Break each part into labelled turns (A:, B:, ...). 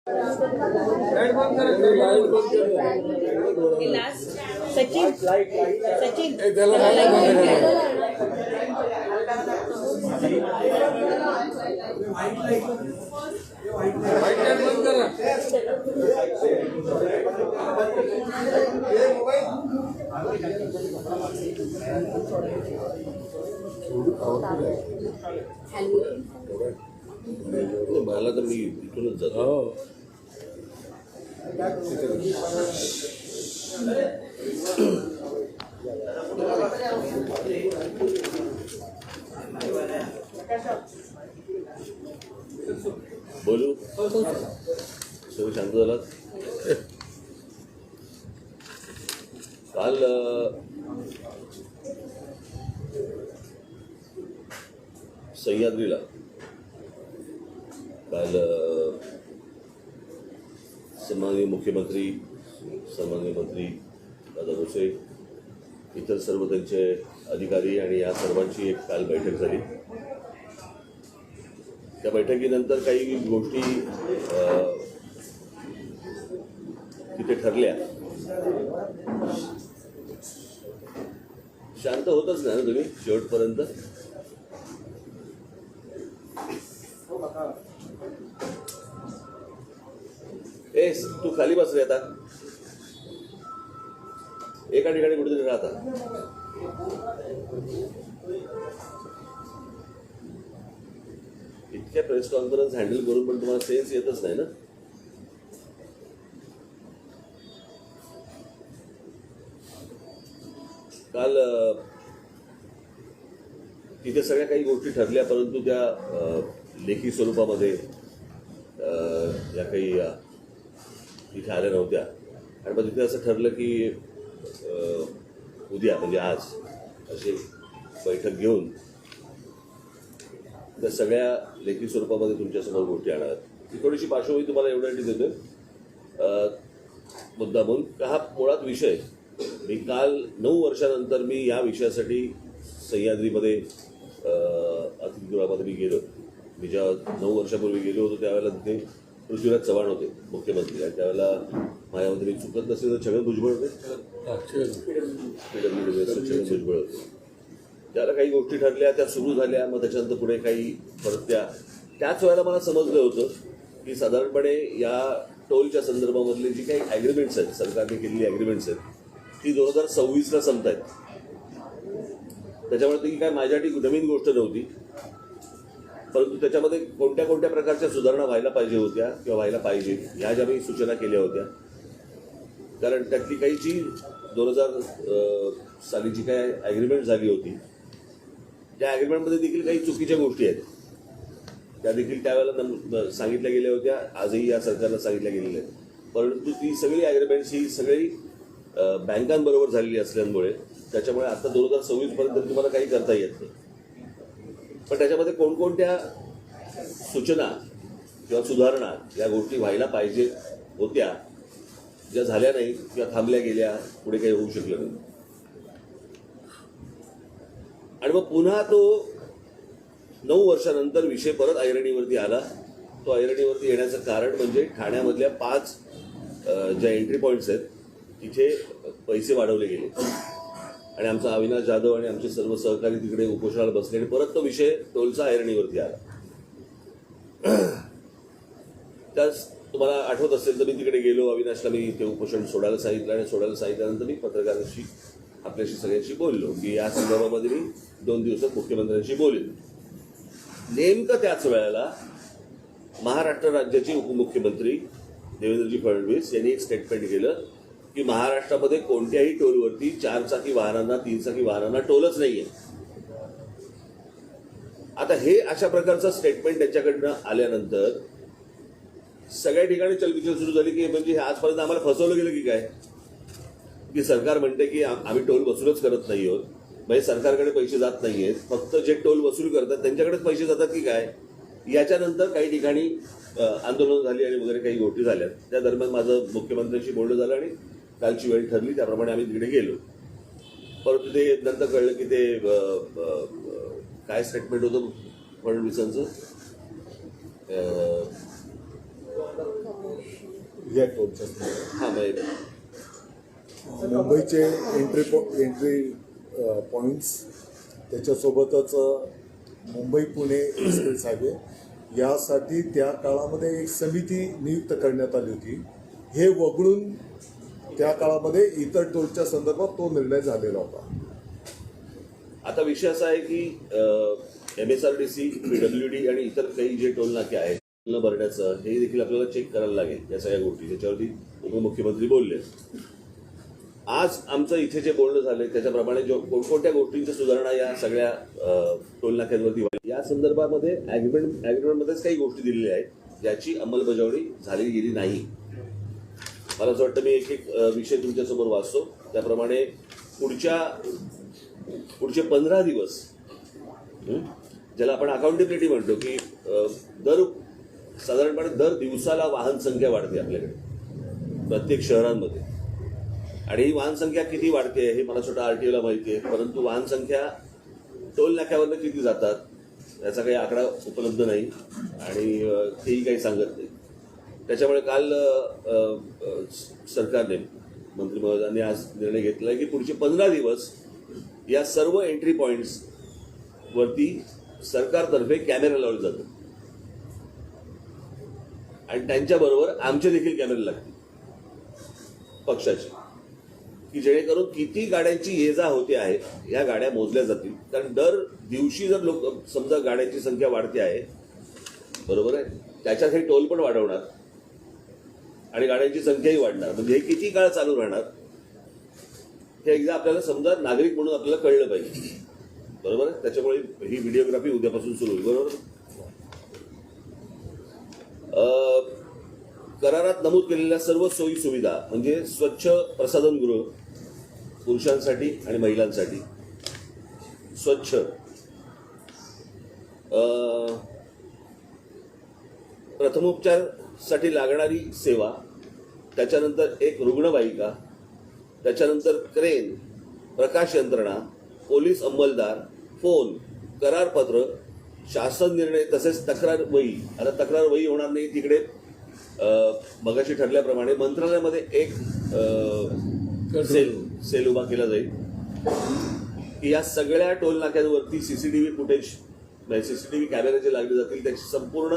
A: Last Sachin Sachin
B: मला तर मी इथूनच जातो. बोलू सगळं शांत झालात. काल सह्याद्रीला काल सन्माननीय मुख्यमंत्री सन्माननीय मंत्री दादा भुसे इतर सर्व त्यांचे अधिकारी आणि या सर्वांची एक काल बैठक झाली. त्या बैठकीनंतर काही गोष्टी तिथे ठरल्या. शांत होतच नाही ना तुम्ही शेवटपर्यंत. तू खाली बस रे आता. एका ठिकाणी कुठेतरी राहता. इतक्या प्रेस कॉन्फरन्स हँडल करून पण तुम्हाला सेन्स येतच नाही ना. काल तिथे सगळ्या काही गोष्टी ठरल्या, परंतु त्या लेखी स्वरूपामध्ये या काही तिथे आल्या नव्हत्या. आणि मग तिथे असं ठरलं की उद्या म्हणजे आज अशी बैठक घेऊन त्या सगळ्या लेखी स्वरूपामध्ये तुमच्यासमोर गोष्टी आणणार. ती थोडीशी पार्श्वभूमी तुम्हाला एवढ्यासाठी देतोय मुद्दामून का हा मुळात विषय. मी काल 9 वर्षानंतर मी या विषयासाठी सह्याद्रीमध्ये अतिथीगृहामध्ये मी गेलो. मी जेव्हा 9 वर्षापूर्वी गेलो होतो त्यावेळेला तिथे पृथ्वीराज चव्हाण होते मुख्यमंत्री, आणि त्यावेळेला माझ्यामध्ये मी चुकत नसेल तर छगन भुजबळ होते. छगन भुजबळ होते. त्याला काही गोष्टी ठरल्या, त्या सुरू झाल्या. मग त्याच्यानंतर पुढे काही परत त्याच वेळेला मला समजलं होतं की साधारणपणे या टोलच्या संदर्भामधली जी काही ॲग्रीमेंट्स आहेत, सरकारने केलेली ॲग्रीमेंट्स आहेत, ती 2026ला संपत आहेत. त्याच्यामुळे ती काय माझ्यासाठी नवीन गोष्ट नव्हती, परंतु त्याच्यामध्ये कोणत्या कोणत्या प्रकारच्या सुधारणा व्हायला पाहिजे होत्या किंवा व्हायला पाहिजे ह्या ज्या मी सूचना केल्या होत्या. कारण त्यातली काही जी 2000 साली जी काय ॲग्रीमेंट झाली होती त्या ॲग्रीमेंटमध्ये देखील काही चुकीच्या गोष्टी आहेत. त्या देखील त्यावेळेला सांगितल्या गेल्या होत्या, आजही या सरकारला सांगितल्या गेलेल्या आहेत. परंतु ती सगळी ॲग्रीमेंट्स ही सगळी बँकांबरोबर झालेली असल्यामुळे त्याच्यामुळे आता 2026पर्यंत तुम्हाला काही करता येत नाही. पण त्याच्यामध्ये कोणकोणत्या सूचना किंवा सुधारणा या गोष्टी व्हायला पाहिजे होत्या, ज्या झाल्या नाही किंवा थांबल्या गेल्या, पुढे काही होऊ शकलं नाही. आणि मग पुन्हा तो 9 वर्षानंतर विषय परत ऐरणीवरती आला. तो ऐरणीवरती येण्याचं कारण म्हणजे ठाण्यामधल्या 5 ज्या एंट्री पॉईंट्स आहेत तिथे पैसे वाढवले गेले आणि आमचा अविनाश जाधव आणि आमचे सर्व सहकारी तिकडे उपोषणाला बसले आणि परत तो विषय टोलचा ऐरणीवरती आला. त्याच तुम्हाला आठवत असेल तर मी तिकडे गेलो, अविनाशला मी ते उपोषण सोडायला सांगितलं आणि सोडायला सांगितल्यानंतर मी पत्रकारांशी आपल्याशी सगळ्यांशी बोललो की या संदर्भामध्ये मी 2 दिवसात मुख्यमंत्र्यांशी बोलेन. नेमकं त्याच वेळेला महाराष्ट्र राज्याचे उपमुख्यमंत्री देवेंद्रजी फडणवीस यांनी एक स्टेटमेंट केलं की महाराष्ट्रामध्ये कोणत्याही टोलवरती 4 चाकी वाहनांना 3 चाकी वाहनांना टोलच नाहीये. आता हे अशा प्रकारचं स्टेटमेंट त्यांच्याकडनं आल्यानंतर सगळ्या ठिकाणी चलबिचल सुरू झाली की म्हणजे आजपर्यंत आम्हाला फसवलं गेलं की काय, की सरकार म्हणते की आम्ही टोल वसूलच करत नाही आहोत, म्हणजे सरकारकडे पैसे जात नाहीयेत, फक्त जे टोल वसूल करतात त्यांच्याकडेच पैसे जातात की काय. याच्यानंतर काही ठिकाणी आंदोलनं झाली आणि वगैरे काही गोष्टी झाल्या. त्या दरम्यान माझं मुख्यमंत्र्यांशी बोलणं झालं आणि कालची वेळ ठरली त्याप्रमाणे आम्ही तिकडे गेलो. परंतु ते नंतर कळलं की ते काय स्टेटमेंट होतं फडणवीसांचं,
C: या टोलच्या संदर्भात.
B: हां म्हणजे
C: मुंबईचे एंट्री पॉईंट्स, त्याच्यासोबतच मुंबई पुणे एक्सप्रेस हायवे यासाठी त्या काळामध्ये एक समिती नियुक्त करण्यात आली होती. हे वगळून त्या काळामध्ये इतर टोलच्या संदर्भात तो निर्णय झालेला होता.
B: आता विषय असा आहे की MSRTC, PWD आणि इतर काही जे टोल नाके आहेत न भरण्याचं हे देखील आपल्याला चेक करायला लागेल या सगळ्या गोष्टी, त्याच्यावरती उपमुख्यमंत्री बोलले. आज आमचं इथे जे बोलणं झालंय त्याच्याप्रमाणे जो कोणकोणत्या गोष्टींच्या सुधारणा या सगळ्या टोल नाक्यांवरती व्हावी या संदर्भामध्ये ॲग्रीमेंटमध्येच काही गोष्टी दिलेल्या आहेत ज्याची अंमलबजावणी झाली गेली नाही. मला असं वाटतं मी एक एक विषय तुमच्यासमोर वाचतो. त्याप्रमाणे पुढचे 15 दिवस ज्याला आपण अकाउंटेबिलिटी म्हणतो की साधारणपणे दर दिवसाला वाहन संख्या वाढते आपल्याकडे प्रत्येक शहरांमध्ये. आणि ही वाहन संख्या किती वाढते हे मला छोटा RTOला माहिती आहे, परंतु वाहन संख्या टोल नाक्यावरनं किती जातात याचा काही आकडा उपलब्ध नाही आणि तेही काही सांगत नाही. त्याच्यामुळे काल सरकारने मंत्री महोदयांनी आज निर्णय घेतला आहे की पुढचे 15 दिवस या सर्व एंट्री पॉईंट्स वरती सरकारतर्फे कॅमेरा लावले जातात आणि त्यांच्याबरोबर आमचे देखील कॅमेरे लागतील पक्षाचे, की जेणेकरून किती गाड्यांची ये जा होते आहे या गाड्या मोजल्या जातील. कारण दर दिवशी जर समजा गाड्यांची संख्या वाढते आहे, बरोबर आहे, त्याच्यात हे टोल पण वाढवणार आणि गाड्यांची संख्याही वाढणार. म्हणजे हे किती काळ चालू राहणार हे एकदा आपल्याला समजा नागरिक म्हणून आपल्याला कळलं पाहिजे, बरोबर आहे. त्याच्यामुळे ही व्हिडिओग्राफी उद्यापासून सुरू होईल, बरोबर. करारात नमूद केलेल्या सर्व सोयी सुविधा म्हणजे स्वच्छ प्रसाधनगृह पुरुषांसाठी आणि महिलांसाठी, स्वच्छ प्रथमोपचारासाठी लागणारी सेवा, त्याच्यानंतर एक रुग्णवाहिका, त्याच्यानंतर क्रेन, प्रकाश यंत्रणा, पोलीस अंमलदार, फोन, करारपत्र, शासन निर्णय तसेच तक्रार वही. आता तक्रार वही होणार नाही तिकडे, मगाशी ठरल्याप्रमाणे मंत्रालयामध्ये एक सेल उभा केला जाईल की या सगळ्या टोल नाक्यांवरती CCTV फुटेज, CCTV कॅमेरे जे लागले जातील त्याची संपूर्ण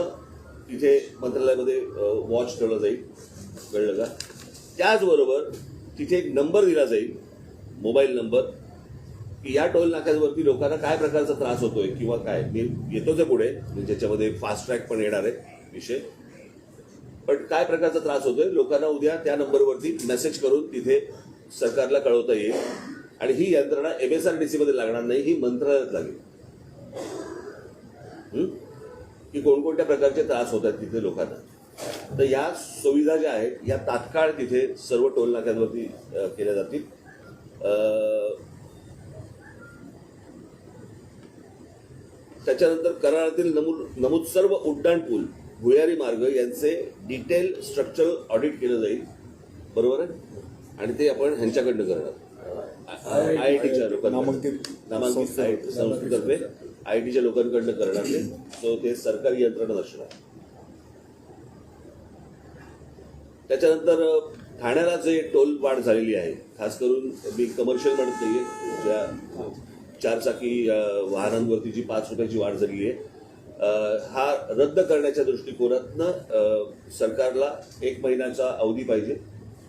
B: तिथे मंत्रालयामध्ये वॉच ठेवला जाईल, कळलं का. त्याचबरोबर तिथे एक नंबर दिला जाईल, मोबाईल नंबर, की या टोल नाक्यांवरती लोकांना काय प्रकारचा त्रास होतोय किंवा काय. मी येतोच आहे पुढे, ज्याच्यामध्ये फास्ट ट्रॅक पण येणार आहे विषय, पण काय प्रकारचा त्रास होतोय लोकांना उद्या त्या नंबरवरती मेसेज करून तिथे सरकारला कळवता येईल. आणि ही यंत्रणा MSRTC मध्ये लागणार नाही, ही मंत्रालयात लागेल की कोणकोणत्या प्रकारचे त्रास होत आहेत तिथे लोकांना. तर या सुविधा ज्या आहेत या तात्काळ तिथे सर्व टोल नाक्यांवरती केल्या जातील. त्याच्यानंतर करारातील नमूद सर्व उड्डाण पूल, भुयारी मार्ग यांचे डिटेल स्ट्रक्चरल ऑडिट केलं जाईल, बरोबर आहे. आणि ते आपण ह्यांच्याकडनं करणार, IITच्या लोकांना, नामांकित संस्थेतर्फे IITच्या लोकांकडनं करणार ते. सो ते सरकारी यंत्रणा असणार. त्याच्यानंतर ठाण्याला जे टोल वाढ झालेली आहे, खास करून मी कमर्शियल म्हणत नाहीये, ज्या 4 चाकी वाहनांवरती जी 5 रुपयाची वाढ झालेली आहे, हा रद्द करण्याच्या दृष्टिकोनातनं सरकारला 1 महिन्याचा अवधी पाहिजे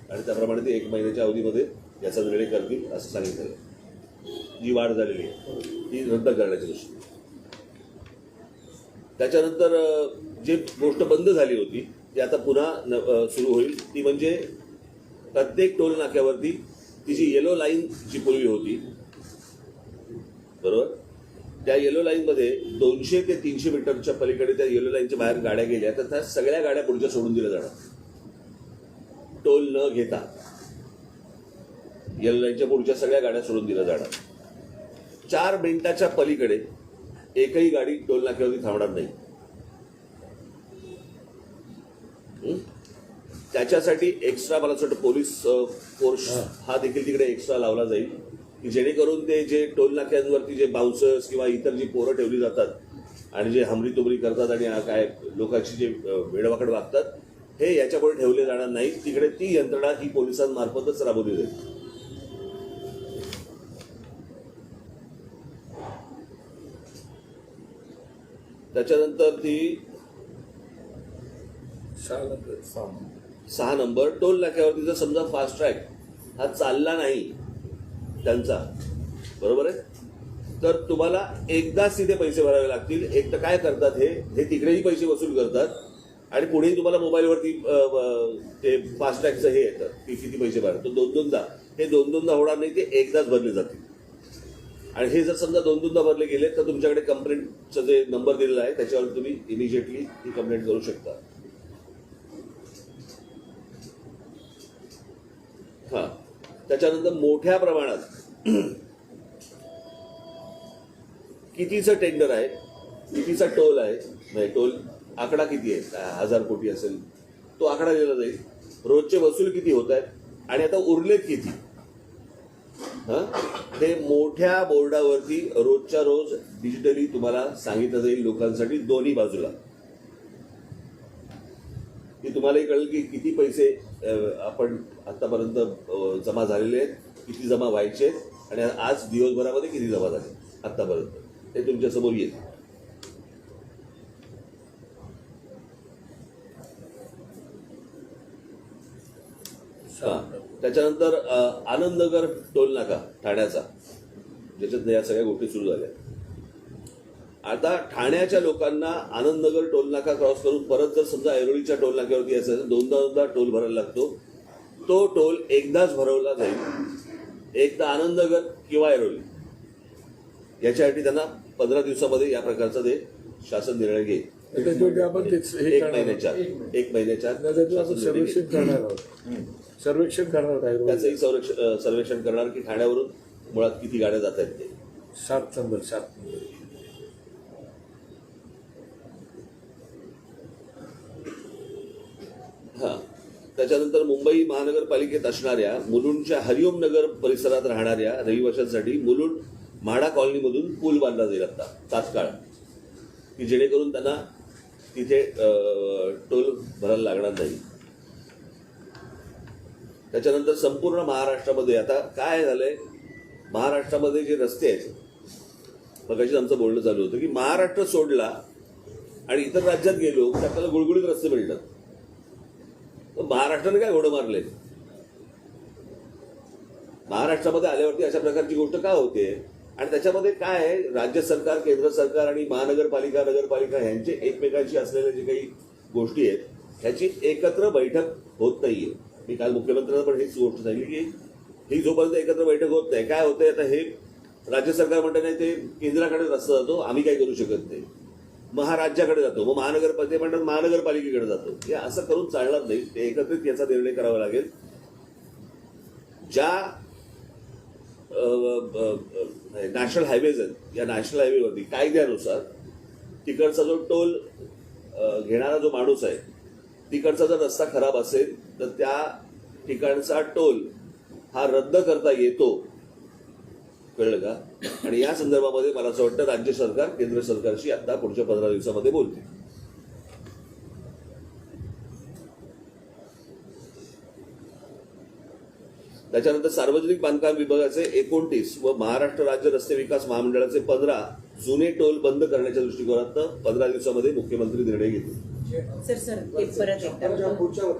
B: आणि त्याप्रमाणे ते 1 महिन्याच्या अवधीमध्ये याचा निर्णय करतील असं सांगितलं. जी वाढ झालेली आहे ती रद्द करण्याच्या दृष्टीने. त्याच्यानंतर जी गोष्ट बंद झाली होती ती आता पुन्हा सुरू होईल, ती म्हणजे प्रत्येक टोल नाक्यावरती ती जी येलो लाईन जी पूर्वी होती, बरोबर, त्या येलो लाईनमध्ये 200 ते 300 मीटरच्या पलीकडे त्या येलो लाईनच्या बाहेर गाड्या गेल्या तर त्या सगळ्या गाड्या पुढच्या सोडून दिल्या जाणार, टोल न घेता. येलो लाईनच्या पुढच्या सगळ्या गाड्या सोडून दिल्या जाणार. 4 मिनिटाच्या पलीकडे एकही गाडी टोल नाक्यावरती थांबणार नाही. त्याच्यासाठी एक्स्ट्रा मला वाटतं पोलीस फोर्स हा देखील तिकडे एक्स्ट्रा लावला जाईल की जेणेकरून ते जे टोल नाक्यांवरती जे बाउन्सर्स किंवा इतर जी पोरं ठेवली जातात आणि जे हमरी तुमरी करतात आणि काय लोकांची जे वेडवाकड वागतात हे याच्यापुढे ठेवले जाणार नाही. तिकडे ती यंत्रणा ही पोलिसांमार्फतच राबवली जाईल. त्याच्यानंतर ती 6 नंबर टोल नाक्यावरती जर समजा फास्ट ट्रॅक हा चालला नाही त्यांचा, बरोबर आहे, तर तुम्हाला एकदाच तिथे पैसे भरावे लागतील. एक तर काय करतात, हे तिकडेही पैसे वसूल करतात आणि पुढेही तुम्हाला मोबाईलवरती ते फास्ट ट्रॅकचं हे येतं की किती पैसे भरा. तो दोन-दोनदा होणार नाही, ते एकदाच भरले जातील. आणि हे जर समजा 2-2दा भरले गेले तर तुमच्याकडे कंप्लेंटचं जे नंबर दिलेला आहे त्याच्यावर तुम्ही इमिजिएटली ही कंप्लेंट करू शकता. हा, त्याच्यानंतर मोठ्या प्रमाणात कितीचं टेंडर आहे, कितीचा टोल आहे, म्हणजे टोल आकडा किती आहे, 1000 कोटी असेल तो आकडा दिला जाईल. रोजचे वसूल किती होत आहेत आणि आता उरलेत किती, ते मोठ्या बोर्डावरती रोजच्या रोज डिजिटली तुम्हाला सांगितलं जाईल लोकांसाठी दोन्ही बाजूला. की तुम्हालाही कळेल की किती पैसे आपण आतापर्यंत जमा झालेले आहेत, किती जमा व्हायचे आहेत आणि आज दिवसभरामध्ये किती जमा झाले आतापर्यंत, ते तुमच्यासमोर येईल. त्याच्यानंतर आनंदनगर टोल नाका ठाण्याचा, ज्याच्यात या सगळ्या गोष्टी सुरू झाल्या. आता ठाण्याच्या लोकांना आनंदनगर टोल नाका क्रॉस करून परत जर समजा ऐरोलीच्या टोल नाक्यावरती यायचं असेल, दोनदा टोल भरायला लागतो. तो टोल एकदाच भरवला जाईल, एकदा आनंदनगर किंवा ऐरोली. याच्यासाठी त्यांना 15 दिवसामध्ये या प्रकारचा ते शासन निर्णय घेईल. एक महिन्याच्या
D: सर्वेक्षण करणार आहे.
B: त्याचंही सर्वेक्षण करणार की ठाण्यावरून मुळात किती गाड्या जात आहेत ते.
D: 7 नंबर.
B: हा, त्याच्यानंतर मुंबई महानगरपालिकेत असणाऱ्या मुलुंडच्या हरिओम नगर परिसरात राहणाऱ्या रहिवाशांसाठी मुलुंड म्हाडा कॉलनीमधून पूल बांधला जाईल आता तात्काळ, की जेणेकरून त्यांना तिथे टोल भरायला लागणार नाही. त्याच्यानंतर संपूर्ण महाराष्ट्रामध्ये आता काय झालंय, महाराष्ट्रामध्ये जे रस्ते आहेत, मगाशीच आमचं बोलणं चालू होतं की महाराष्ट्र सोडला आणि इतर राज्यात गेलो तर आपल्याला गुळगुळीत रस्ते मिळतात. महाराष्ट्राने काय घोडं मारले, महाराष्ट्रामध्ये आल्यावरती अशा प्रकारची गोष्ट का होते. आणि त्याच्यामध्ये काय आहे, राज्य सरकार, केंद्र सरकार आणि महानगरपालिका, नगरपालिका ह्यांचे एकमेकांशी असलेल्या जे काही गोष्टी आहेत ह्याची एकत्र बैठक होत नाहीये. मी काल मुख्यमंत्र्यांना पण हीच गोष्ट सांगितली की ही जोपर्यंत एकत्र बैठक होत नाही, काय होतंय, आता हे राज्य सरकार म्हणतं नाही ते केंद्राकडे रस्ता जातो, आम्ही काही करू शकत नाही, महाराज्याकडे जातो, मग महानगरपालिका म्हणतात महानगरपालिकेकडे जातो. हे असं करून चालणार नाही. ते एकत्रित याचा निर्णय करावा लागेल. ज्या नॅशनल हायवेज आहेत, या नॅशनल हायवेवरती कायद्यानुसार तिकडचा जो टोल घेणारा जो माणूस आहे, तिकडचा जर रस्ता खराब असेल तर त्या ठिकाणचा टोल हा रद्द करता येतो, कळलं का. आणि या संदर्भामध्ये मला असं वाटतं राज्य सरकार केंद्र सरकारशी आता पुढच्या 15 दिवसामध्ये बोलते. त्याच्यानंतर सार्वजनिक बांधकाम विभागाचे 29 व महाराष्ट्र राज्य रस्ते विकास महामंडळाचे 15 जुने टोल बंद करण्याच्या दृष्टिकोनातून 15 दिवसामध्ये मुख्यमंत्री निर्णय घेतील.
A: सर ते परत एकदा.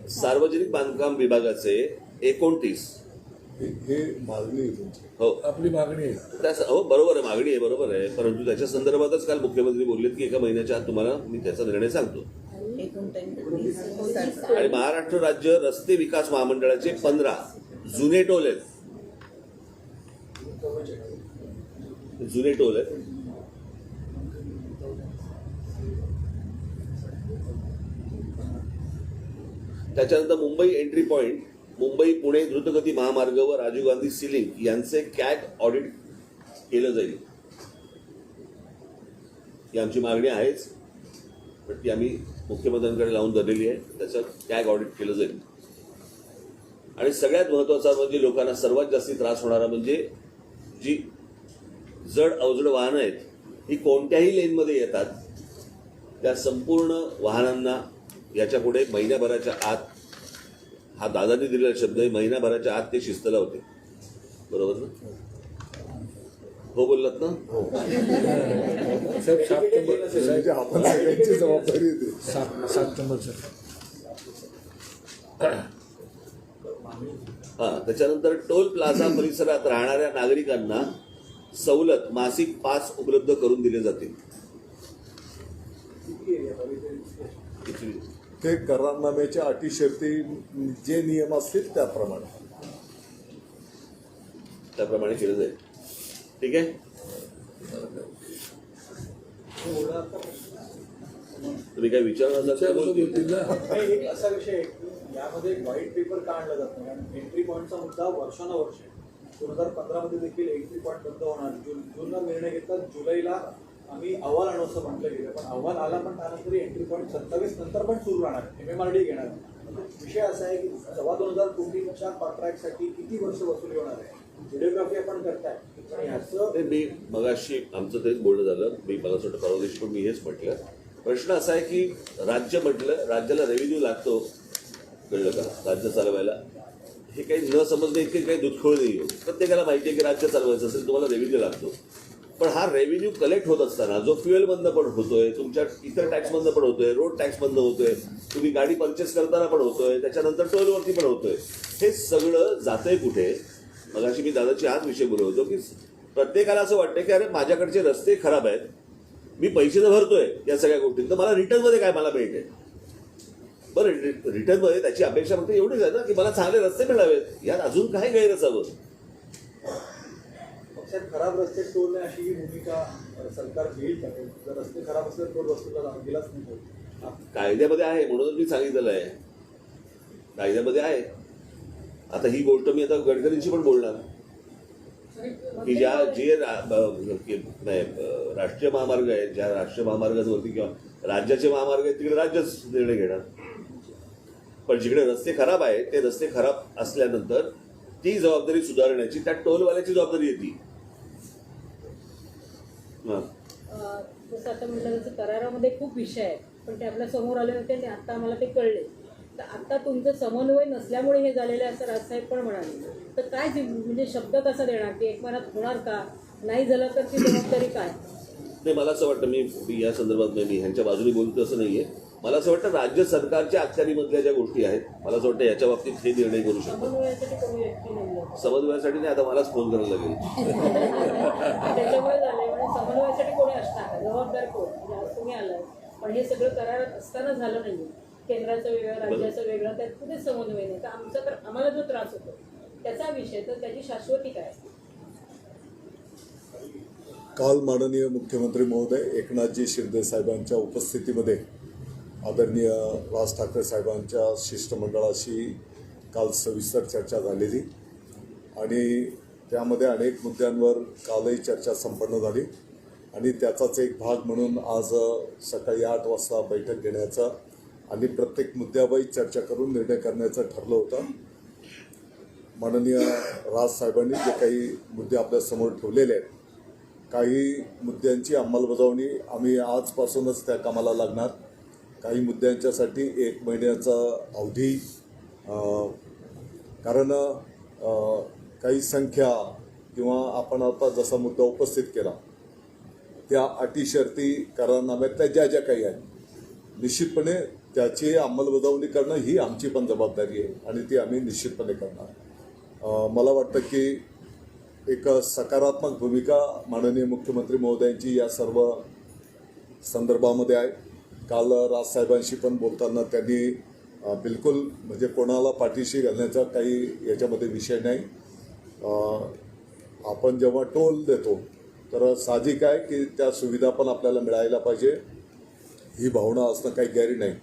B: सार्वजनिक बांधकाम विभागाचे 29
C: हे मागणी आहे तुमची.
B: हो,
D: आपली मागणी आहे.
B: हो बरोबर आहे, मागणी आहे, बरोबर आहे. परंतु त्याच्या संदर्भातच काल मुख्यमंत्री बोललेत की 1 महिन्याच्या आत तुम्हाला मी त्याचा निर्णय सांगतो. आणि महाराष्ट्र राज्य रस्ते विकास महामंडळाचे 15 जुने टोल आहेत, जुने टोल आहेत. त्याच्यानंतर मुंबई एंट्री पॉइंट, मुंबई पुणे द्रुतगती महामार्ग व राजीव गांधी सिलिंग यांचे कॅग ऑडिट केलं जाईल. ही आमची मागणी आहेच, पण ती आम्ही मुख्यमंत्र्यांकडे लावून धरलेली आहे. त्याचं कॅग ऑडिट केलं जाईल. आणि सगळ्यात महत्त्वाचा म्हणजे लोकांना सर्वात जास्ती त्रास होणारा म्हणजे जी जड अवजड वाहनं आहेत ही कोणत्याही लेनमध्ये येतात, त्या संपूर्ण वाहनांना याच्या पुढे महिन्याभराच्या आत, हा दादांनी दिलेला शब्द आहे, महिन्याभराच्या आत ते शिस्तला होते. बरोबर ना? हो बोललात ना?
D: साहेब 7 नंबर
C: म्हणजे आपण सगळ्यांची जबाबदारी येते.
D: 7 नंबर सर.
B: हा, त्याच्यानंतर टोल प्लाझा परिसरात राहणाऱ्या नागरिकांना सवलत मासिक पास उपलब्ध करून दिले जातील.
C: ते करारनाम्याच्या अटी शर्ती जे नियम असतील त्याप्रमाणे
B: केलं जाईल. ठीक आहे. तुम्ही काय विचारणार असाल तर बोलतील.
D: होतील ना.
A: नाही, एक असा विषय आहे की यामध्ये व्हाईट पेपर का आणला जात नाही. कारण एंट्री पॉईंटचा मुद्दा वर्षानुवर्ष 2015 मध्ये देखील एंट्री पॉईंट बंद होणार. जूनला निर्णय घेतात, जुलैला आम्ही अहवाल आणू असं म्हटलं गेलं, पण अहवाल आला पण त्यानंतर एंट्री पॉईंट 27 नंतर पण सुरू राहणार. MMRD घेणार. विषय असा आहे की 2,25,000 कोटींच्या कॉन्ट्रॅक्टसाठी किती वर्ष वसुली होणार आहे. व्हिडिओग्राफी आपण करताय पण ह्याचं
B: ते मी मगाशी आमचं तेच बोलणं झालं. मला असं वाटतं परवा दिवशी पण मी हेच म्हटलं. प्रश्न असा आहे की राज्य म्हटलं, राज्याला रेव्हेन्यू लागतो, कळलं का, राज्य चालवायला. हे काही न समजणे इतके काही दुधखोळ नाही होत. प्रत्येकाला माहिती आहे की राज्य चालवायचं असेल तुम्हाला रेव्हेन्यू लागतो. पण हा रेव्हेन्यू कलेक्ट होत असताना जो फ्युएलमधनं पण होतोय, तुमच्या इतर टॅक्समधनं पण होतोय, रोड टॅक्समधनं होतोय, तुम्ही गाडी परचेस करताना पण होतोय, त्याच्यानंतर टोलवरती पण होतोय, हे सगळं जातंय कुठे. मगाशी मी दादाची हाच विषय बोलत होतो की प्रत्येकाला असं वाटतं की अरे माझ्याकडचे रस्ते खराब आहेत, मी पैसे तर भरतोय या सगळ्या गोष्टी, तर मला रिटर्नमध्ये काय मला मिळते. बरं, रिटर्नमध्ये त्याची अपेक्षा फक्त एवढीच आहे ना की मला चांगले रस्ते मिळावेत. यात अजून काय गैर असावं.
A: पक्षात खराब रस्ते टोल नाही अशी ही भूमिका सरकार घेईल का? जर रस्ते खराब असले टोल वस्तूला गेलाच नाही.
B: कायद्यामध्ये आहे म्हणून मी सांगितलेलं आहे, कायद्यामध्ये आहे. आता ही गोष्ट मी आता गडकरींशी पण बोलणार की जे राष्ट्रीय महामार्ग आहेत, ज्या राष्ट्रीय महामार्गांवरती किंवा राज्याचे महामार्ग आहेत तिकडे राज्यच निर्णय घेणार. पण जिकडे रस्ते खराब आहेत ते रस्ते खराब असल्यानंतर ती जबाबदारी सुधारण्याची त्या टोलवाल्याची जबाबदारी येते.
E: जसं आता म्हटलं तसं करारामध्ये खूप विषय आहेत, पण ते आपल्या समोर आले होते आणि आता आम्हाला ते कळले. तर आता तुमचं समन्वय नसल्यामुळे हे झालेलं आहे असं राजसाहेब पण म्हणाले. तर काय म्हणजे शब्द कसा देणार की एक मनात होणार का, नाही झालं तर ती जबाबदारी काय?
B: नाही, मला असं वाटतं मी या संदर्भात मी ह्यांच्या बाजूने बोलतो असं नाहीये. मला असं वाटतं राज्य सरकारच्या अखत्यारीमधल्या ज्या गोष्टी आहेत, मला असं वाटतं याच्या बाबतीत हे निर्णय करू शकतो.
E: समन्वयासाठी कोणी व्यक्ती नाही,
B: समन्वयासाठी नाही, आता मलाच फोन करायला लागेल.
E: त्याच्यामुळे झालंय. म्हणजे समन्वयासाठी कोणी असणार, जबाबदार कोण? म्हणजे आज तुम्ही आलाय, पण हे सगळं करार असताना झालं नाही. केंद्राचं वेगळं, राज्याचं वेगळं, त्यात कुठेच समन्वय नाही. तर आमचा तर आम्हाला जो त्रास होतो त्याचा विषय, तर त्याची शाश्वती काय?
C: काल माननीय मुख्यमंत्री महोदय एकनाथजी शिंदे साहेबांच्या उपस्थितीमध्ये आदरणीय राज ठाकरे साहेबांच्या शिष्टमंडळाशी काल सविस्तर चर्चा झालेली आणि त्यामध्ये अनेक मुद्द्यांवर कालही चर्चा संपन्न झाली आणि त्याचाच एक भाग म्हणून आज सकाळी 8 वाजता बैठक घेण्याचा आणि प्रत्येक मुद्द्यावर चर्चा करून निर्णय करण्याचं ठरलं होतं. माननीय राज साहेबांनी जे काही मुद्दे आपल्यासमोर ठेवलेले आहेत, काही मुद्द्यांची अंमलबजावणी आम्ही आजपासूनच त्या कामाला लागणार. काही मुद्द्यांच्यासाठी 1 महिन्याचा अवधी, कारण काही संख्या किंवा आपण आता जसा मुद्दा उपस्थित केला त्या अटी शर्ती करारनाम्यातल्या ज्या काही आहेत निश्चितपणे त्याची अंमलबजावणी करणं ही आमची पण जबाबदारी आहे आणि ती आम्ही निश्चितपणे करणार. मला वाटतं की एक सकारात्मक भूमिका माननीय मुख्यमंत्री महोदयांची या सर्व संदर्भामध्ये आहे. काल राजसाहेबांशी पण बोलताना त्यांनी बिलकुल म्हणजे कोणाला पाठीशी घालण्याचा काही याच्यामध्ये विषय नाही. आपण जेव्हा टोल देतो तर साहजिक आहे की त्या सुविधा पण आपल्याला मिळायला पाहिजे, ही भावना असणं काही गैर नाही.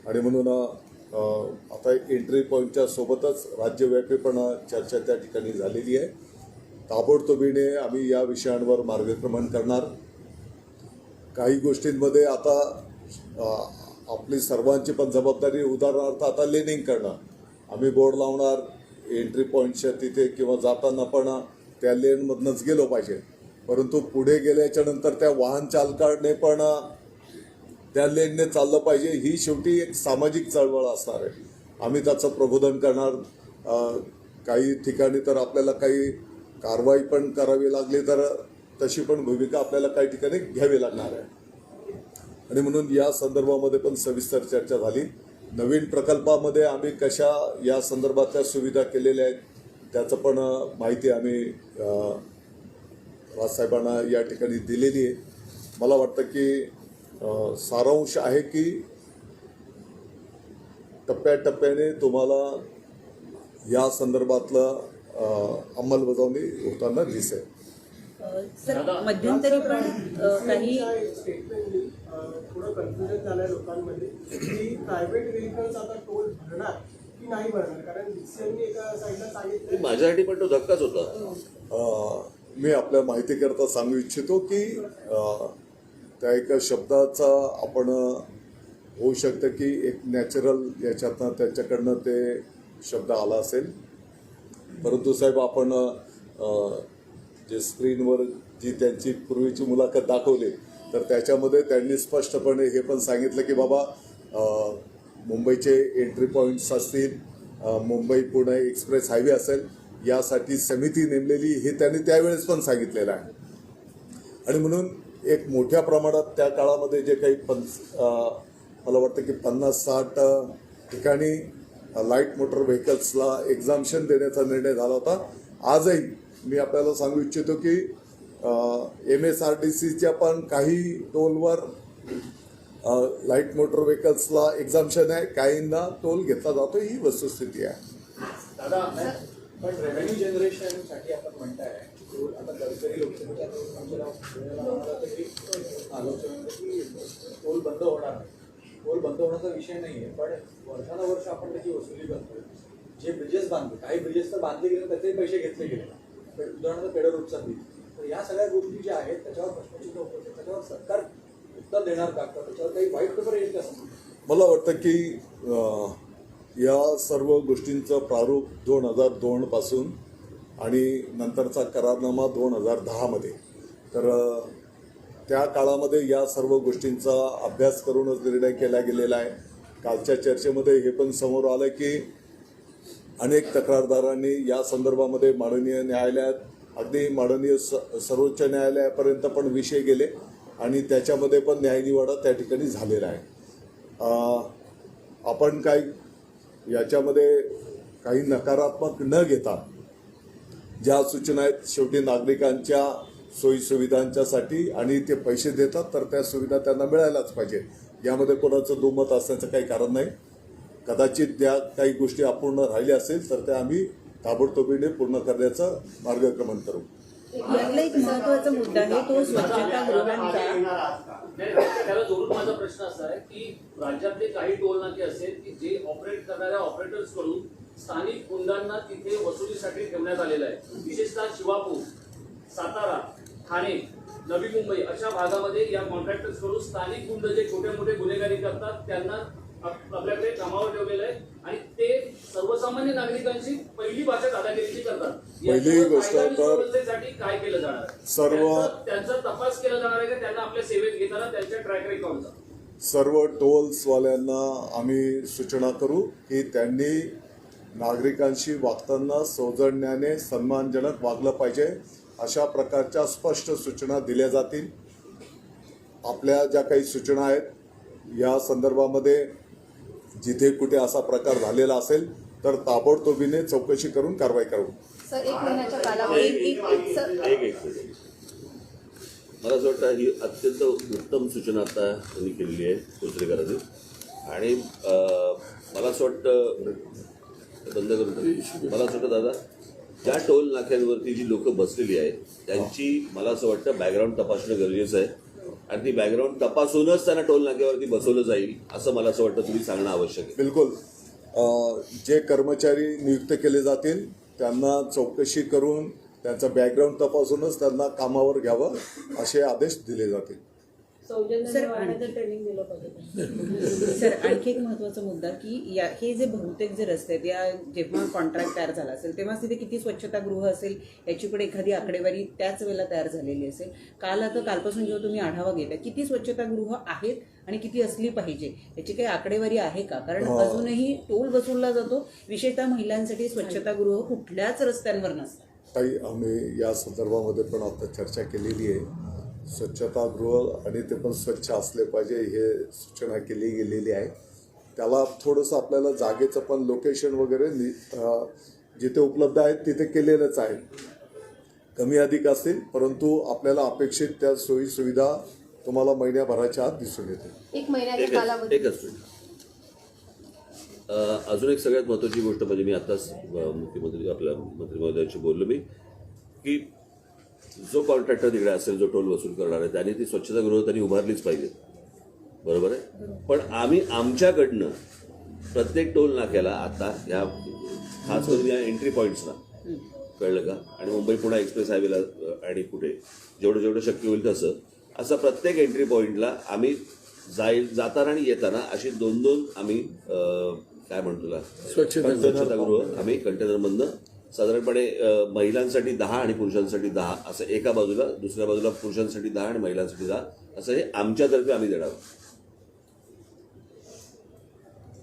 C: आणि म्हणून आता एंट्री पॉईंटच्या सोबतच राज्यव्यापी पण चर्चा त्या ठिकाणी झालेली आहे. ताबडतोबीने आम्ही या विषयांवर मार्गक्रमण करणार. काही गोष्टींमध्ये आता आपली सर्वांची पण जबाबदारी, उदाहरणार्थ आता लेनिंग करणं, आम्ही बोर्ड लावणार एंट्री पॉईंटच्या तिथे किंवा जाताना पण त्या लेनमधनंच गेलो पाहिजे, परंतु पुढे गेल्याच्या नंतर त्या वाहन चालकाने पण त्या लेनने चाललं पाहिजे. ही शेवटी एक सामाजिक चळवळ असणार आहे. आम्ही त्याचं प्रबोधन करणार. काही ठिकाणी तर आपल्याला काही कारवाई पण करावी लागली तर तशी पण भूमिका आपल्याला काही ठिकाणी घ्यावी लागणार आहे. आणि म्हणून या संदर्भामध्ये पण सविस्तर चर्चा झाली. नवीन प्रकल्पामध्ये आम्ही कशा या संदर्भातल्या सुविधा केलेल्या आहेत त्याचं पण माहिती आम्ही राजसाहेबांना या ठिकाणी दिलेली आहे. मला वाटतं की सारांश आहे की टप्प्याटप्प्याने तुम्हाला या संदर्भातलं अंमलबजावणी होताना दिसेल.
F: सर मध्यंतरी पण काही
G: स्टेटमेंट थोडं कन्फ्युजन झालंय लोकांमध्ये की प्रायव्हेट व्हेकल्स आता टोल भरणार की नाही भरणार, कारण डीसीएमने एका साईडला सांगितलं.
B: माझ्यासाठी पण तो धक्काच होता.
C: मी आपल्या माहितीकरता सांगू इच्छितो की त्या एका शब्दाचा आपण होऊ शकतं की एक नॅचरल याच्यातनं त्याच्याकडनं ते शब्द आला असेल. परंतु साहेब आपण जे स्क्रीनवर जी त्यांची पूर्वीची मुलाखत दाखवली तर त्याच्यामध्ये त्यांनी स्पष्टपणे हे पण सांगितलं की बाबा मुंबईचे एंट्री पॉईंट्स असतील, मुंबई पुणे एक्सप्रेस हायवे असेल, यासाठी समिती नेमलेली हे त्यांनी त्यावेळेस पण सांगितलेलं आहे. आणि म्हणून एक मोठ्या प्रमाणात त्या काळामध्ये जे काही मला वाटतं की 50-60 ठिकाणी लाईट मोटर व्हेकल्सला एक्झाम्शन देण्याचा निर्णय झाला होता. आजही मी आपल्याला सांगू इच्छितो की MSRTCच्या पण काही टोलवर लाईट मोटर व्हेकल्सला एक्झाम्शन आहे, काहींना टोल घेतला जातो. ही वस्तुस्थिती आहे.
A: दादा पण रेव्हेन्यू जनरेशनसाठी आपण म्हणताय आता गडकरी लोकसभेच्या की टोल बंद होणार नाही. टोल बंद होण्याचा विषय नाही आहे, पण वर्षानुवर्ष आपण त्याची वसुली करतोय. जे ब्रिजेस बांधले, काही ब्रिजेस तर बांधले गेले त्याचे पैसे घेतले गेले, उदाहरणार्थ पेडर उत्सव. तर या सगळ्या गोष्टी ज्या आहेत त्याच्यावर प्रश्नचिन्ह होते. त्याच्यावर सरकार उत्तर देणार का, त्याच्यावर काही वाईट पेपर येईल का?
C: मला वाटतं की या सर्व गोष्टींचं प्रारूप 2002 पासून आणि नंतरचा करारनामा 2010 मध्ये, तर त्या काळामध्ये या सर्व गोष्टींचा अभ्यास करूनच निर्णय केला गेलेला आहे. कालच्या चर्चेमध्ये हे पण समोर आलं की अनेक तक्रारदारांनी या संदर्भामध्ये माननीय न्यायालयात, अगदी माननीय सर्वोच्च न्यायालयापर्यंत पण विषय गेले आणि त्याच्यामध्ये पण न्यायनिवाडा त्या ठिकाणी झालेला आहे. आपण काही याच्यामध्ये काही नकारात्मक न घेता ज्या सूचना आहेत शेवटी नागरिकांच्या सोयीसुविधांच्यासाठी आणि ते पैसे देतात तर त्या सुविधा त्यांना मिळायलाच पाहिजे. यामध्ये कोणाचं दुमत असण्याचं काही कारण नाही. कदाचित त्या काही गोष्टी अपूर्ण राहिल्या असेल तर त्या आम्ही ताबडतोबीने पूर्ण करण्याचं मार्गक्रमण करू.
F: यातला एक महत्वाचा मुद्दा आहे तो स्वच्छतागृहांचा.
H: त्याला जोडून माझा प्रश्न असा आहे की राज्यातले काही टोल नाके असेल की जे ऑपरेट करणाऱ्या ऑपरेटर्स कडून स्थानिक गुंडांना तिथे वसुलीसाठी ठेवण्यात आलेलं आहे. विशेषतः शिवापूर, सातारा, ठाणे, नवी मुंबई अशा भागामध्ये या कॉन्ट्रॅक्टर्स कडून स्थानिक गुंड जे छोटे मोठे गुन्हेगारी करतात त्यांना आपल्याकडे कामावर ठेवलेलं आहे आणि ते सर्वसामान्य नागरिकांची पहिली भाषा दादागिरीची करतात.
C: पहिली गोष्ट तर
H: काय केलं जाणार
C: सर्व
H: त्यांचा तपास केला जाणार आहे का त्यांना आपल्या सेवेत घेताना त्यांच्या ट्रॅक रेकॉर्डचा?
C: सर्व टोल्सवाल्यांना आम्ही सूचना करू की त्यांनी नागरिकांशी वागताना सौजन्याने सन्मानजनक वागलं पाहिजे. अशा प्रकारच्या स्पष्ट सूचना दिल्या जातील. आपल्या ज्या काही सूचना आहेत या संदर्भामध्ये जिथे कुठे असा प्रकार झालेला असेल तर ताबडतोबीने चौकशी करून कारवाई करू.
I: सर 1 महिन्याच्या कालावधीत
B: मला असं वाटतं ही अत्यंत उत्तम सूचना आता त्यांनी केलेली आहे कोचरेकरांनी. आणि मला असं वाटतं बंद करून मला असं वाटतं दादा ज्या टोल नाक्यांवरती जी लोक बसलेली आहेत त्यांची मला असं वाटतं बॅकग्राऊंड तपासणं गरजेचं आहे आणि ती बॅकग्राऊंड तपासूनच त्यांना टोल नाक्यावरती बसवलं जाईल असं मला असं वाटतं तुम्ही सांगणं आवश्यक आहे.
C: बिलकुल. जे कर्मचारी नियुक्त केले जातील त्यांना चौकशी करून त्यांचा बॅकग्राऊंड तपासूनच त्यांना कामावर घ्यावं असे आदेश दिले जातील.
E: सौजन्याने
F: सर,
E: वागण्याचं ट्रेनिंग दिलं पाहिजे.
F: सर आणखी एक महत्त्वाचा मुद्दा की हे जे बहुतेक जे रस्ते आहेत या जेव्हा कॉन्ट्रॅक्ट तयार झाला असेल तेव्हा तिथे किती स्वच्छतागृह असेल याची पण एखादी आकडेवारी त्याच वेळेला तयार झालेली असेल. कालपासून जेव्हा तुम्ही आढावा घेता किती स्वच्छतागृह आहेत आणि किती असली पाहिजे याची काही आकडेवारी आहे का? कारण अजूनही टोल वसूलला जातो, विशेषतः महिलांसाठी स्वच्छतागृह कुठल्याच रस्त्यांवर नसतात.
C: काही आम्ही या संदर्भामध्ये पण आता चर्चा केलेली आहे. स्वच्छतागृह आणि ते पण स्वच्छ असले पाहिजे हे सूचना केली गेलेली आहे. त्याला थोडंसं आपल्याला जागेचं पण लोकेशन वगैरे जिथे उपलब्ध आहेत तिथे केलेलंच आहे. कमी अधिक असतील परंतु आपल्याला अपेक्षित त्या सोयी सुविधा तुम्हाला महिन्याभराच्या आत दिसून येतील.
I: एक महिन्याच्या कालावधी
B: एकच मिनिट. अजून एक सगळ्यात महत्त्वाची गोष्ट म्हणजे मी आताच मुख्यमंत्री आपल्या मंत्री महोदयांशी बोललो मी की जो कॉन्ट्रॅक्टर तिकडे असेल जो टोल वसूल करणार आहे त्याने ती स्वच्छतागृह त्यांनी उभारलीच पाहिजे. बरोबर आहे. पण आम्ही आमच्याकडनं प्रत्येक टोल नाक्याला आता ह्या खास करून या एंट्री पॉईंट्सना कळलं का आणि मुंबई पुणे एक्सप्रेस हायवेला आणि कुठे जेवढं शक्य होईल तसं असं प्रत्येक एंट्री पॉईंटला आम्ही जाताना आणि येताना अशी दोन आम्ही काय म्हणतो स्वच्छतागृह आम्ही कंटेनरमधनं साधारणपणे महिलांसाठी 10 आणि पुरुषांसाठी 10 असं एका बाजूला, दुसऱ्या बाजूला पुरुषांसाठी 10 आणि महिलांसाठी 10 असं हे आमच्यातर्फे आम्ही देणार.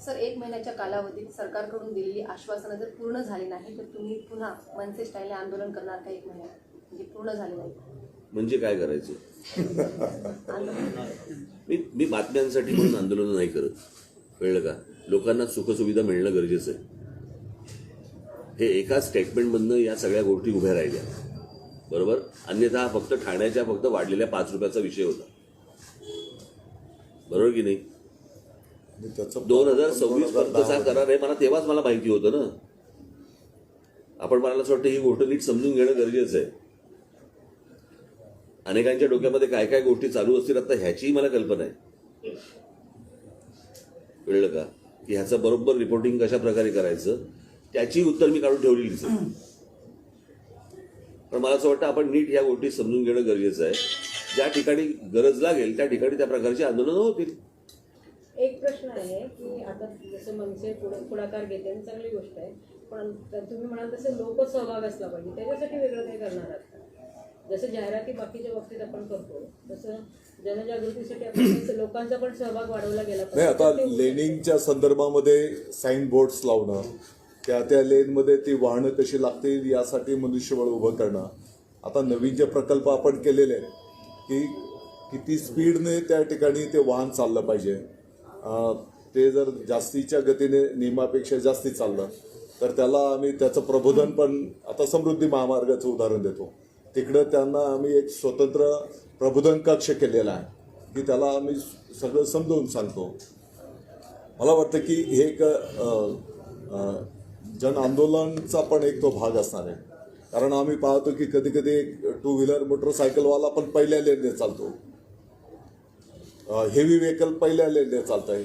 I: सर, एक महिन्याच्या कालावधीत सरकारकडून दिलेली आश्वासनं जर पूर्ण झाली नाही तर तुम्ही पुन्हा मनसे स्टाईलने आंदोलन करणार का? एक महिन्यात म्हणजे पूर्ण झाले नाही
B: म्हणजे काय करायचं? मी बातम्यांसाठी म्हणून आंदोलन नाही करत, कळलं का? लोकांना सुखसुविधा मिळणं गरजेचं आहे. हे एका स्टेटमेंटमधनं या सगळ्या गोष्टी उभ्या राहिल्या, बरोबर. अन्यथा फक्त ठाण्याच्या वाढलेल्या 5 रुपयाचा विषय होता, बरोबर की नाही? 2026 पर्यंतचा करार आहे. मला माहिती होतं ना. मला असं वाटतं ही गोष्ट नीट समजून घेणं गरजेचं आहे. अनेकांच्या डोक्यामध्ये काय काय गोष्टी चालू असतील आता ह्याचीही मला कल्पना आहे, कळलं का? की ह्याचं बरोबर रिपोर्टिंग कशा प्रकारे करायचं त्याची उत्तर मी काढून ठेवलेलीच आहे. पण मला असं वाटतं आपण नीट ह्या गोष्टी समजून घेणं गरजेचं आहे. ज्या ठिकाणी गरज लागेल त्या ठिकाणी त्या प्रकारची आंदोलनं होतील.
E: एक प्रश्न आहे की आता जसं मनसे पुढाकार घेते आणि चांगली गोष्ट आहे, पण तुम्ही म्हणाल तसं लोकसहभाग असला पाहिजे. त्याच्यासाठी वेगळं काही करणार आहात? जसं जाहिराती बाकीच्या बाबतीत आपण करतो तसं जनजागृतीसाठी आपण लोकांचा पण सहभाग वाढवला गेला
C: नाही. आता लेनिंगच्या संदर्भामध्ये साईन बोर्ड्स लावणं, त्या लेनमध्ये ती वाहनं कशी लागतील यासाठी मनुष्यबळ उभं करणं. आता नवीन जे प्रकल्प आपण केलेले आहेत की किती स्पीडने त्या ठिकाणी ते वाहन चाललं पाहिजे. ते जर जास्तीच्या गतीने नियमापेक्षा जास्ती चाललं तर त्याला आम्ही त्याचं प्रबोधन पण आता समृद्धी महामार्गाचं उदाहरण देतो. तिकडं त्यांना आम्ही एक स्वतंत्र प्रबोधन कक्ष केलेला आहे की त्याला आम्ही सगळं समजावून सांगतो. मला वाटतं की हे एक जन आंदोलनचा पण एक तो भाग असणार आहे. कारण आम्ही पाहतो की कधी कधी एक 2 व्हीलर मोटरसायकलवाला पण पहिल्या लेनने चालतो, हेवी व्हेकल पहिल्या लेनने चालत आहे.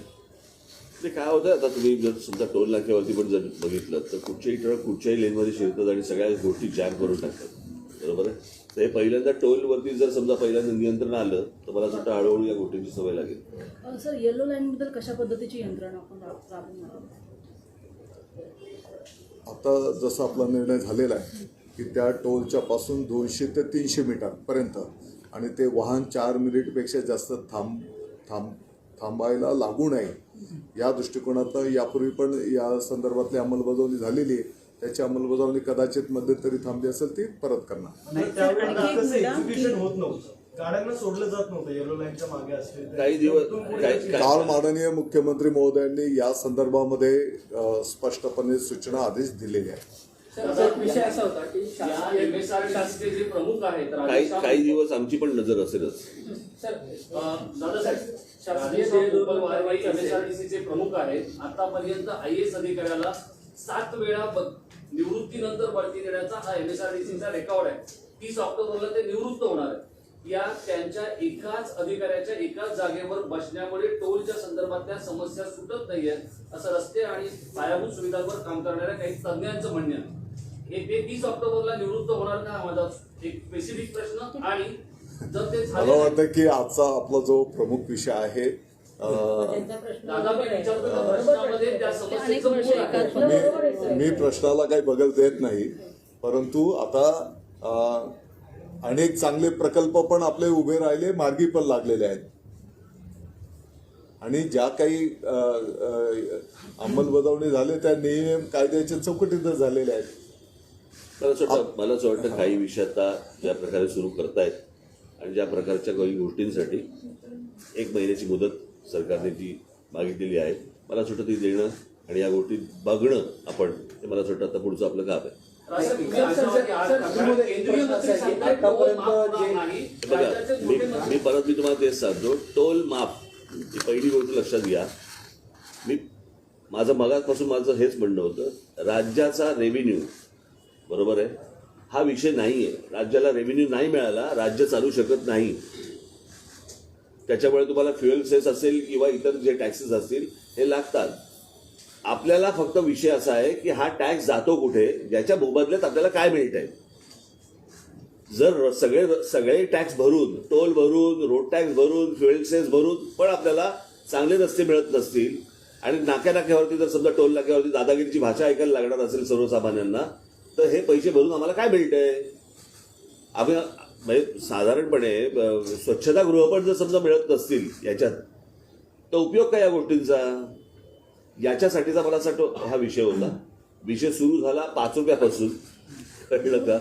B: ते काय होतं आता तुम्ही जर समजा टोल नाक्यावरती पण जर बघितलं तर कुठच्याही ट्रक कुठच्याही लेनमध्ये शिरतात आणि सगळ्या गोष्टी जॅम करून टाकतात, बरोबर आहे. तर हे पहिल्यांदा टोलवरती जर समजा पहिल्यांदा नियंत्रण आलं तर मला असं वाटतं हळूहळू या गोष्टींची सवय लागेल.
E: सर, येलो लाईनबद्दल कशा पद्धतीची यंत्रणा आपण राबवणार?
C: आता जसा आपला निर्णय झालेला आहे की त्या टोलच्या पासून 200 ते 300 मीटरपर्यंत आणि ते वाहन 4 मिनिटपेक्षा जास्त थांबायला लागू नये या दृष्टिकोनातनं यापूर्वी पण या संदर्भातली अंमलबजावणी झालेली आहे. त्याची अंमलबजावणी कदाचित मध्यंतरी थांबली असेल ती परत करणार.
G: एक्झिक्युशन होत नव्हतं, गाड्यांना सोडलं जात नव्हतं येलो लाईनच्या मागे असले.
B: काही दिवस
C: काल माननीय मुख्यमंत्री महोदयांनी या संदर्भामध्ये स्पष्टपणे सूचना आदेश दिलेल्या आहेत.
H: विषय असा होता की MSRTC जे प्रमुख आहेत
B: काही दिवस आमची पण नजर असेलच.
H: सर, दादासाहेब, शासकीय जे लोकल वाहतूक MSRTCचे प्रमुख आहेत आतापर्यंत IAS अधिकाऱ्याला 7 वेळा निवृत्तीनंतर बढती देण्याचा हा MSRTCचा रेकॉर्ड आहे. 30 ऑक्टोबरला ते निवृत्त होणार आहे. या त्यांच्या एकाच अधिकाऱ्याच्या एकाच जागेवर बसण्यामुळे टोलच्या संदर्भातल्या समस्या सुटत नाहीयेत असं रस्ते आणि पायाभूत सुविधांवर काम करणाऱ्या काही तज्ज्ञांचं म्हणणं आहे. हे ते 30 ऑक्टोबरला निवृत्त होणार का? हा माझा एक स्पेसिफिक प्रश्न. आणि जर ते
C: मला
H: झाले
C: वाटतं की आजचा आपला जो प्रमुख विषय आहे
E: त्यांचा प्रश्न
H: दादा मी विचारतो त्या
E: बरोबर
H: प्रश्नामध्ये
E: आहे.
H: त्या
E: ते
H: समस्येचं
E: अनेक वर्ष
H: मूळ आहे.
E: एकातलं बरोबर आहे सर.
C: मी प्रश्नाला काही बगल देत नाही, परंतु आता अनेक चांगले प्रकल्प पण आपले उभे राहिले, मार्गी पण लागलेले आहेत आणि ज्या काही अंमलबजावणी झाले त्या नियम कायद्याच्या चौकटीतच झालेल्या आहेत.
B: मला असं वाटतं काही विषय आता ज्या प्रकारे सुरू करतायत आणि ज्या प्रकारच्या काही गोष्टींसाठी 1 महिन्याची मुदत सरकारने जी मागितलेली आहे, मला असं वाटतं ती देणं आणि या गोष्टी बघणं आपण ते मला असं वाटतं आता पुढचं आपलं काम आहे.
H: राजसाहेब, तुम्ही आशावादी आहात का? कारण केंद्रीय मंत्री सांगतायत टोल माफ होणार नाही.
B: बघा,
H: राज्याचे मोठे मंत्री
B: मी परत तुम्हाला तेच सांगतो, टोल माफ ही पहिली गोष्ट लक्षात घ्या. माझं मगाचपासून माझं हेच म्हणणं होतं, राज्याचा रेव्हेन्यू बरोबर आहे हा विषय नाही आहे. राज्याला रेव्हेन्यू नाही मिळाला, राज्य चालू शकत नाही. त्याच्यामुळे तुम्हाला फ्युएल सेस असेल किंवा इतर जे टॅक्सेस असतील हे लागतात. आपल्याला फक्त विषय असा आहे की हा टॅक्स जातो कुठे, ज्याच्या मोबदल्यात आपल्याला काय मिळत आहे. जर सगळे टॅक्स भरून, टोल भरून, रोड टॅक्स भरून, फ्युएल सेस भरून पण आपल्याला चांगले रस्ते मिळत नसतील आणि नाक्यावरती जर समजा टोल नाक्यावरती दादागिरीची भाषा ऐकायला लागणार असेल सर्वसामान्यांना, तर हे पैसे भरून आम्हाला काय मिळतंय. आम्ही म्हणजे साधारणपणे स्वच्छतागृह पण जर समजा मिळत नसतील याच्यात, तर उपयोग काय या गोष्टींचा. याच्यासाठीचा मला असं वाटतं हा विषय होता. विषय सुरू झाला 5 रुपयापासून, कळलं का.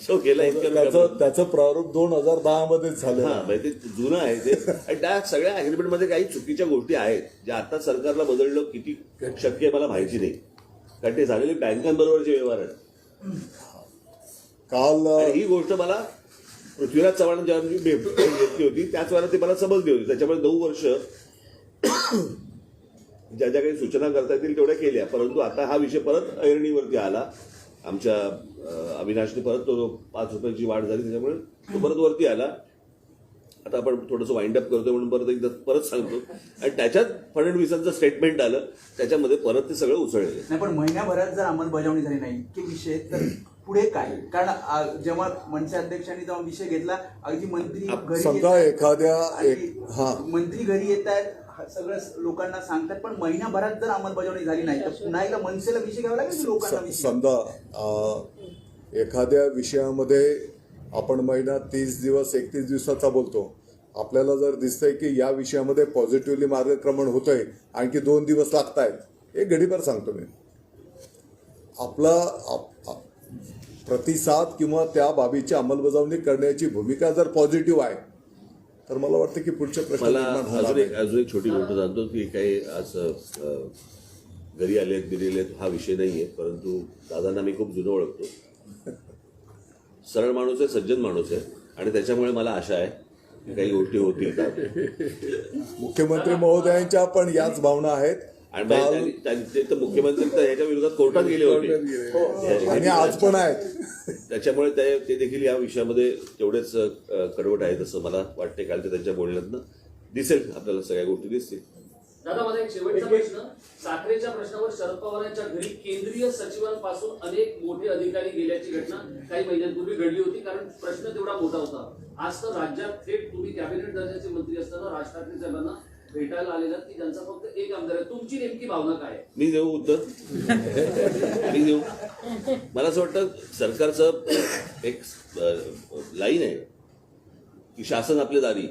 B: सो गेला इतकं
C: त्याचं प्रारूप 2010 मध्येच झालं.
B: हा म्हणजे ते जुनं आहे ते. आणि त्या सगळ्या अग्रीमेंटमध्ये काही चुकीच्या गोष्टी आहेत ज्या आता सरकारला बदलणं किती शक्य आहे मला माहिती नाही, कारण ते झालेले बँकांबरोबरचे व्यवहार आहेत.
C: काल
B: आणि ही गोष्ट मला पृथ्वीराज चव्हाण जेव्हा मी घेतली होती त्याच वेळेला ते मला समजली होती. त्याच्यामुळे 9 वर्ष ज्या ज्या काही सूचना करता येतील तेवढ्या केल्या, परंतु आता हा विषय परत ऐरणीवरती आला. आमच्या अविनाशने परत तो 5 रुपयाची वाढ झाली, त्याच्यामुळे तो परत वरती आला. आता आपण थोडंसं वाइंड अप करतोय म्हणून परत सांगतो. आणि त्याच्यात फडणवीसांचं स्टेटमेंट आलं, त्याच्यामध्ये परत ते सगळं उसळलं.
J: नाही, पण महिन्याभरात जर अंमलबजावणी झाली नाही की विषय, तर पुढे काय. कारण जेव्हा मनसे अध्यक्षांनी जेव्हा विषय घेतला, अगदी मंत्री घरी
C: समजा
J: येतात
C: एखाद्या
J: आणि मंत्री घरी येत आहेत, सगळं लोकांना सांगतात, पण महिनाभरात जर अंमलबजावणी झाली नाही तर पुन्हा एकदा मनसेला विषय घ्यावा लागेल की लोकांना विषय.
C: समजा एखाद्या विषयामध्ये आपण महिना 30 दिवस 31 दिवसाचा बोलतो, आपल्याला जर दिसतंय की या विषयामध्ये पॉझिटिव्हली मार्गक्रमण होतंय, आणखी 2 दिवस लागतायत, एक घडीभर सांगतो मी, आपला प्रतिसाद किंवा त्या बाबीची अंमलबजावणी करण्याची भूमिका जर पॉझिटिव्ह आहे, तर मला वाटतं की पुढचे प्रश्न
B: मला
C: निर्माण होणार नाही.
B: अजून एक छोटी गोष्ट सांगतो की काही असं घरी आलेत बिरेलेत हा विषय नाही आहे, परंतु दादांना मी खूप जुनं ओळखतो. सरळ माणूस आहे, सज्जन माणूस आहे, आणि त्याच्यामुळे मला आशा आहे की काही गोष्टी होतील.
C: मुख्यमंत्री महोदयांच्या पण याच भावना आहेत.
B: आणि ते तर मुख्यमंत्री तर ह्याच्या विरोधात कोर्टात गेले होते
C: आणि आज पण आहेत.
B: त्याच्यामुळे ते देखील या विषयामध्ये तेवढेच कडवट आहेत असं मला वाटते. काल ते त्यांच्या बोलण्यातनं दिसेल, आपल्याला सगळ्या गोष्टी दिसतील.
H: दादा, माझा एक शेवटचा प्रश्न. साखरेच्या प्रश्नावर शरद पवारांच्या घरी केंद्रीय सचिवांपासून अनेक मोठे अधिकारी गेल्याची घटना काही महिन्यांपूर्वी घडली होती, कारण प्रश्न तेवढा मोठा होता. आज तर राज्यात थेट तुम्ही कॅबिनेट दर्जाचे मंत्री असताना राज ठाकरे साहेबांना भेटायला आलेला की ज्यांचा फक्त एक आमदार आहे. तुमची नेमकी भावना काय आहे?
B: मी देऊ उत्तर? मी देऊ? मला असं वाटतं सरकारचं एक लाईन आहे की शासन आपल्या दारी.